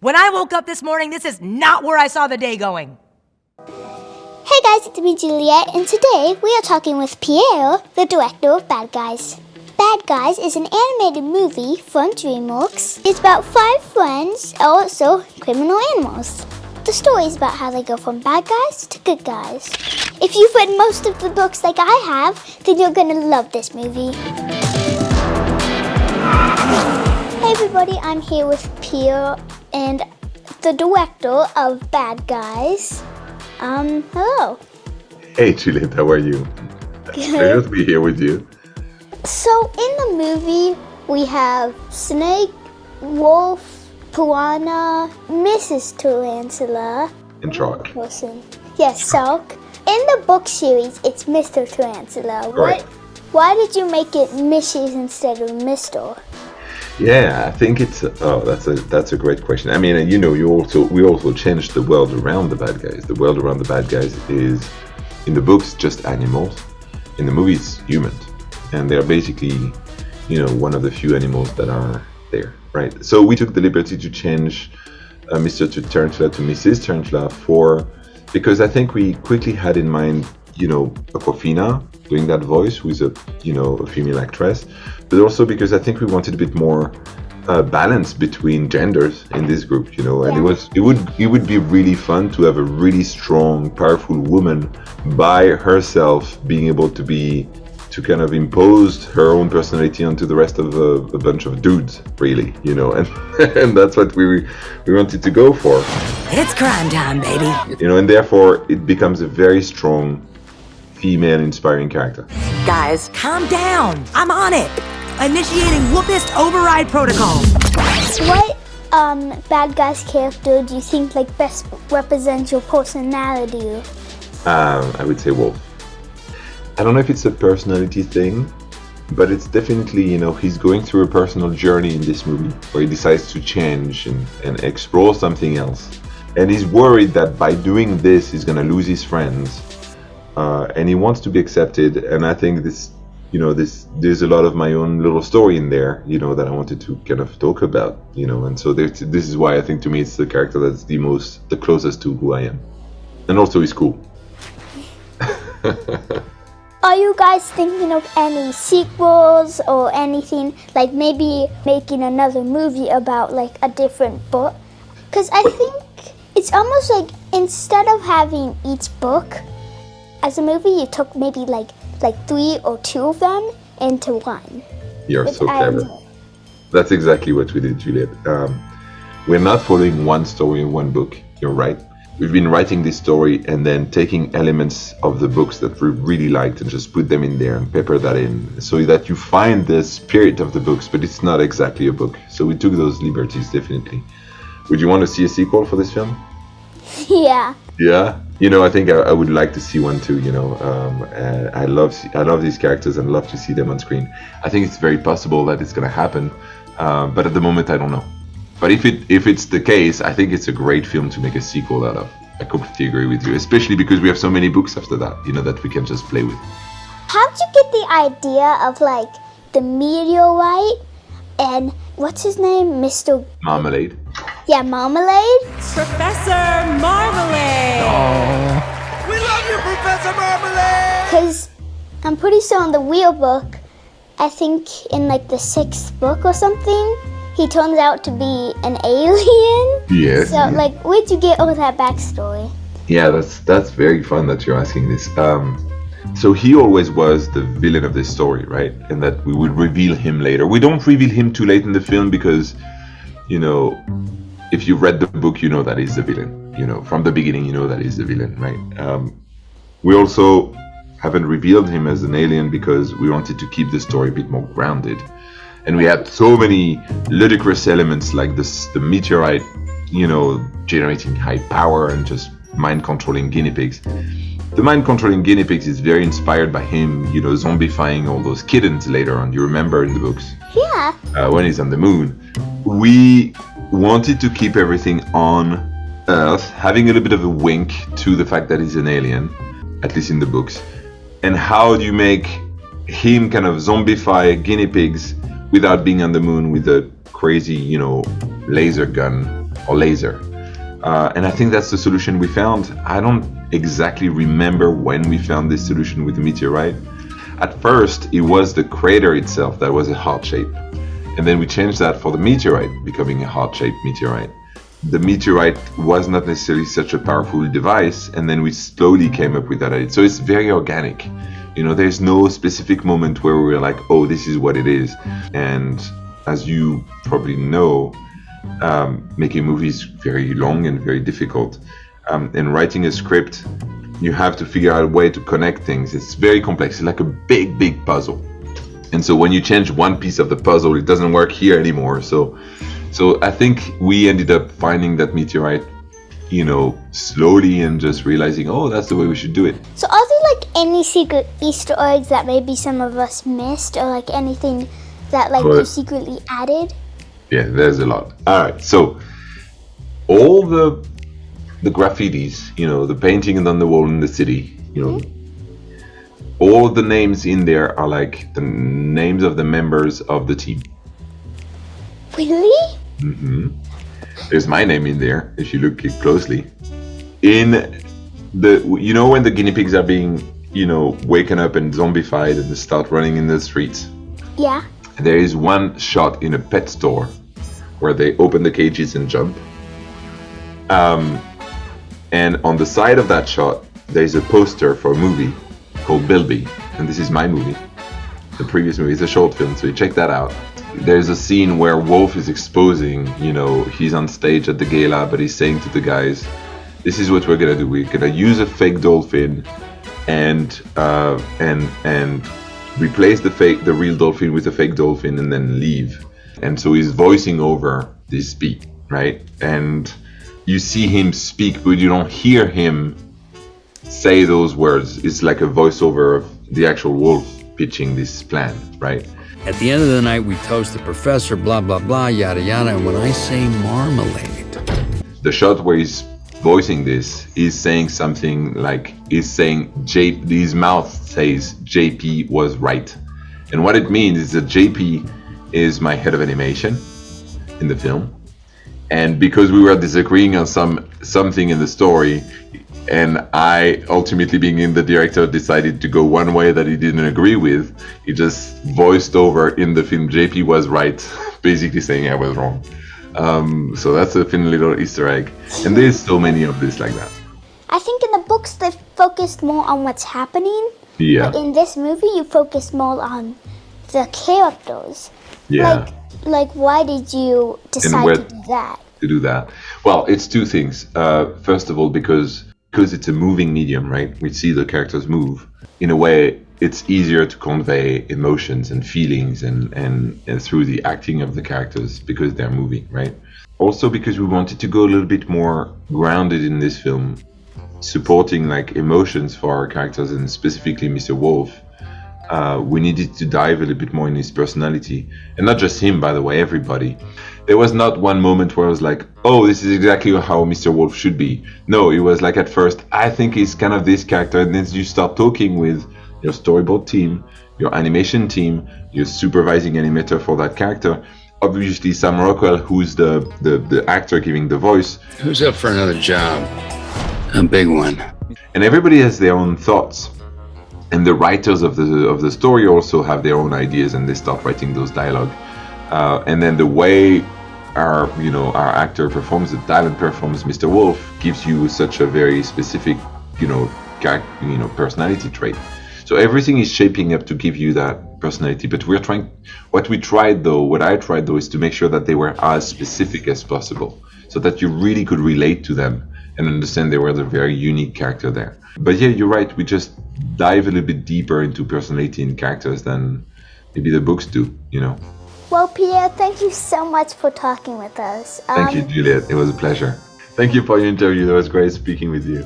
When I woke up this morning, this is not where I saw the day going. Hey guys, it's me Juliet, and today we are talking with Pierre, the director of Bad Guys. Bad Guys is an animated movie from Dreamworks. It's about 5 friends, also criminal animals. The story is about how they go from bad guys to good guys. If you've read most of the books like I have, then you're gonna love this movie. Hey everybody, I'm here with Pierre and the director of Bad Guys. Hello. Hey Juliet, how are you? Pleasure to be here with you. So in the movie, we have Snake, Wolf, Piranha, Mrs. Tarantula, And Shark. Wilson. Yes, Shark. In the book series, it's Mr. Tarantula. Right. Why did you make it Mrs. instead of Mr.? Yeah, I think it's that's a great question. I mean, we also changed the world around the bad guys. The world around the bad guys is, in the books, just animals. In the movies, humans, and they're basically, one of the few animals that are there, right? So we took the liberty to change Mr. Tarantula to Mrs. Tarantula because I think we quickly had in mind, Aquafina doing that voice, who is a female actress, but also because I think we wanted a bit more balance between genders in this group, and it would be really fun to have a really strong, powerful woman by herself being able to kind of impose her own personality onto the rest of a bunch of dudes, really, and that's what we wanted to go for. It's crime time, baby. And therefore it becomes a very strong female inspiring character. Guys, calm down. I'm on it. Initiating whoopist override protocol. What bad guy's character do you think best represents your personality? I would say Wolf. I don't know if it's a personality thing, but it's definitely, he's going through a personal journey in this movie where he decides to change and explore something else. And he's worried that by doing this, he's going to lose his friends. And he wants to be accepted. And I think there's a lot of my own little story in there, that I wanted to kind of talk about, and so this is why I think to me it's the character that's the closest to who I am. And also he's cool. Are you guys thinking of any sequels or anything, maybe making another movie about a different book? Because I think it's almost like instead of having each book as a movie, you took maybe 3 or 2 of them into one. You're so clever. That's exactly what we did, Juliet. We're not following one story in one book. You're right. We've been writing this story and then taking elements of the books that we really liked and just put them in there and pepper that in so that you find the spirit of the books, but it's not exactly a book. So we took those liberties, definitely. Would you want to see a sequel for this film? Yeah. Yeah? I think I would like to see one too, I love these characters and love to see them on screen. I think it's very possible that it's going to happen, but at the moment I don't know. But if it's the case, I think it's a great film to make a sequel out of. I completely agree with you, especially because we have so many books after that, that we can just play with. How'd you get the idea of the meteorite and what's his name, Mr. Marmalade. Yeah, Marmalade. Professor Marmalade. Oh. We love you, Professor Marmalade. Because I'm pretty sure in the real book, I think in the 6th book or something, he turns out to be an alien. Yes. So where'd you get all that backstory? Yeah, that's very fun that you're asking this. So he always was the villain of this story, right? And that we would reveal him later. We don't reveal him too late in the film because, if you've read the book, that he's the villain. From the beginning, that he's the villain, right? We also haven't revealed him as an alien because we wanted to keep the story a bit more grounded. And we had so many ludicrous elements like the meteorite, generating high power and just mind-controlling guinea pigs. The mind-controlling guinea pigs is very inspired by him, zombifying all those kittens later on. You remember in the books? Yeah. When he's on the moon. We wanted to keep everything on Earth, having a little bit of a wink to the fact that he's an alien, at least in the books. And how do you make him kind of zombify guinea pigs without being on the moon with a crazy, laser gun or laser. And I think that's the solution we found. I don't exactly remember when we found this solution with the meteorite. At first, it was the crater itself that was a heart shape. And then we changed that for the meteorite becoming a heart-shaped meteorite. The meteorite was not necessarily such a powerful device, and then we slowly came up with that idea. So it's very organic. There's no specific moment where we're like, oh, this is what it is. And as you probably know, making movies is very long and very difficult. And writing a script, you have to figure out a way to connect things. It's very complex. It's like a big, big puzzle. And so when you change one piece of the puzzle, it doesn't work here anymore. So I think we ended up finding that meteorite, slowly and just realizing, oh, that's the way we should do it. So are there any secret Easter eggs that maybe some of us missed, or anything that you secretly added? Yeah, there's a lot. All right, so all the graffitis, the painting on the wall in the city, all the names in there are the names of the members of the team. Really? Mm-hmm. There's my name in there, if you look closely. In the, when the guinea pigs are being, waken up and zombified and they start running in the streets. Yeah. There is one shot in a pet store where they open the cages and jump. And on the side of that shot, there's a poster for a movie called Blabey, and this is my movie. The previous movie is a short film, so you check that out. There's a scene where Wolf is exposing, he's on stage at the gala, but he's saying to the guys, this is what we're gonna do. We're gonna use a fake dolphin and replace the real dolphin with a fake dolphin and then leave. And so he's voicing over this beat, right? And you see him speak, but you don't hear him say those words. It's like a voiceover of the actual wolf pitching this plan, right? At the end of the night, we toast the professor, blah, blah, blah, yada, yada. And when I say marmalade... The shot where he's voicing this is saying something his mouth says JP was right. And what it means is that JP is my head of animation in the film. And because we were disagreeing on something in the story, and I, ultimately being in the director, decided to go one way that he didn't agree with, he just voiced over in the film, JP was right, basically saying I was wrong. So that's a fun little Easter egg. And there's so many of this like that. I think in the books they focused more on what's happening. Yeah. But in this movie you focus more on the characters. Yeah. Why did you decide to do that? Well, it's two things. First of all, because it's a moving medium, right? We see the characters move. In a way, it's easier to convey emotions and feelings and through the acting of the characters because they're moving, right? Also because we wanted to go a little bit more grounded in this film, supporting emotions for our characters and specifically Mr. Wolf. We needed to dive a little bit more in his personality, and not just him, by the way, everybody. There was not one moment where I was like, oh, this is exactly how Mr. Wolf should be. No, it was at first, I think he's kind of this character, and then you start talking with your storyboard team, your animation team, your supervising animator for that character, obviously Sam Rockwell, who's the actor giving the voice. Who's up for another job? A big one. And everybody has their own thoughts. And the writers of the story also have their own ideas, and they start writing those dialogue. And then the way our actor performs, the talent performs Mr. Wolf, gives you such a very specific, personality trait. So everything is shaping up to give you that personality. But what I tried though, is to make sure that they were as specific as possible, so that you really could relate to them and understand they were the very unique character there. But yeah, you're right. We just dive a little bit deeper into personality and characters than maybe the books do, Well, Pierre, thank you so much for talking with us. Thank you, Juliet. It was a pleasure. Thank you for your interview. It was great speaking with you.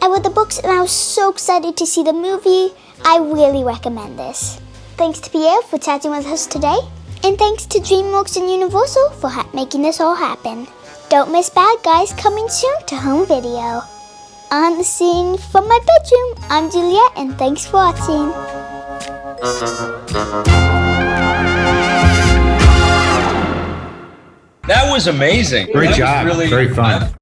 I read the books and I was so excited to see the movie. I really recommend this. Thanks to Pierre for chatting with us today. And thanks to Dreamworks and Universal for making this all happen. Don't miss Bad Guys coming soon to home video. On the scene from my bedroom, I'm Juliet, and thanks for watching. That was amazing. Great That was job. really, Very fun.